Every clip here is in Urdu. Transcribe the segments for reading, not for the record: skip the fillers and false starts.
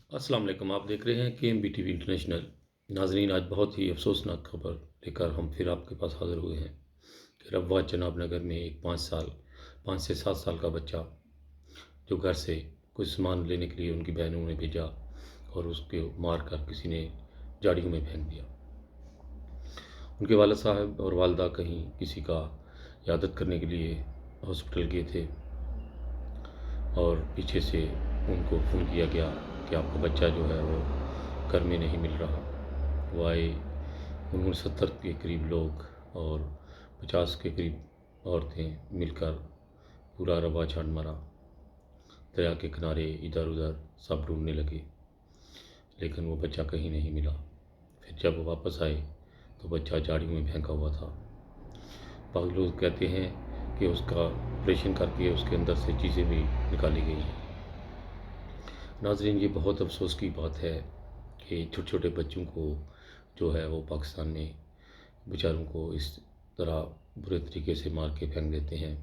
السلام علیکم، آپ دیکھ رہے ہیں K M B T V international. ناظرین، آج بہت ہی افسوسناک خبر لے کر ہم پھر آپ کے پاس حاضر ہوئے ہیں کہ ربوہ جناب نگر میں ایک 5 سے 7 سال کا بچہ جو گھر سے کچھ سامان لینے کے لیے ان کی بہنوں نے بھیجا اور اس کو مار کر کسی نے جاڑیوں میں پھینک دیا۔ ان کے والد صاحب اور والدہ کہیں کسی کا عیادت کرنے کے لیے ہاسپٹل گئے تھے اور پیچھے سے ان کو فون کیا گیا کہ آپ کا بچہ جو ہے وہ گھر میں نہیں مل رہا۔ وہ آئے، انہوں نے 70 کے قریب لوگ اور 50 کے قریب عورتیں مل کر پورا ربوہ چھان مارا، دریا کے کنارے ادھر ادھر سب ڈھونڈنے لگے، لیکن وہ بچہ کہیں نہیں ملا۔ پھر جب وہ واپس آئے تو بچہ جاڑیوں میں پھینکا ہوا تھا۔ بعض لوگ کہتے ہیں کہ اس کا آپریشن کر کے اس کے اندر سے چیزیں بھی نکالی گئی ہیں۔ ناظرین، یہ بہت افسوس کی بات ہے کہ چھوٹے چھوٹے بچوں کو جو ہے وہ پاکستان میں بیچاروں کو اس طرح برے طریقے سے مار کے پھینک دیتے ہیں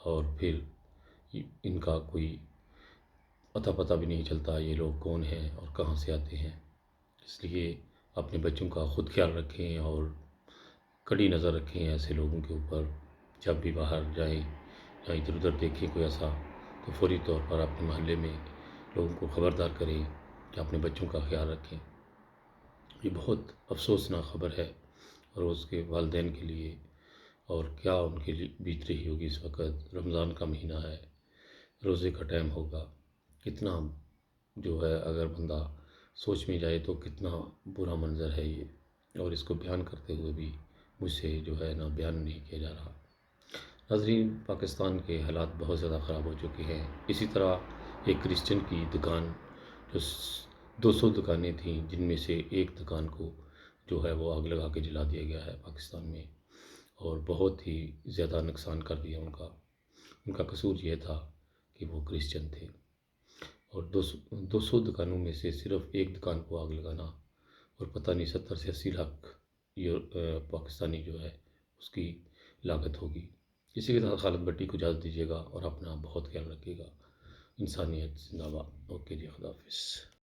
اور پھر ان کا کوئی اتا پتہ بھی نہیں چلتا یہ لوگ کون ہیں اور کہاں سے آتے ہیں۔ اس لیے اپنے بچوں کا خود خیال رکھیں اور کڑی نظر رکھیں ایسے لوگوں کے اوپر۔ جب بھی باہر جائیں یا ادھر ادھر دیکھیں کوئی ایسا تو فوری طور پر اپنے محلے میں لوگوں کو خبردار کریں کہ اپنے بچوں کا خیال رکھیں۔ یہ بہت افسوسناک خبر ہے اور اس کے والدین کے لیے، اور کیا ان کے لیے بیت رہی ہوگی اس وقت۔ رمضان کا مہینہ ہے، روزے کا ٹائم ہوگا، کتنا جو ہے اگر بندہ سوچ میں جائے تو کتنا برا منظر ہے یہ، اور اس کو بیان کرتے ہوئے بھی مجھ سے جو ہے نا بیان نہیں کیا جا رہا۔ ناظرین، پاکستان کے حالات بہت زیادہ خراب ہو چکے ہیں۔ اسی طرح ایک کرسچن کی دکان جو 200 دکانیں تھیں جن میں سے ایک دکان کو جو ہے وہ آگ لگا کے جلا دیا گیا ہے پاکستان میں، اور بہت ہی زیادہ نقصان کر دیا ان کا قصور یہ تھا کہ وہ کرسچن تھے، اور 200 دکانوں میں سے صرف ایک دکان کو آگ لگانا، اور پتہ نہیں 70 سے 80 لاکھ پاکستانی جو ہے اس کی لاگت ہوگی۔ اسی کے ساتھ خالد بٹی کو اجازت دیجیے گا اور اپنا بہت خیال رکھیے گا۔ انسانیت زندہ باد۔ اوکے جی، خدا حافظ۔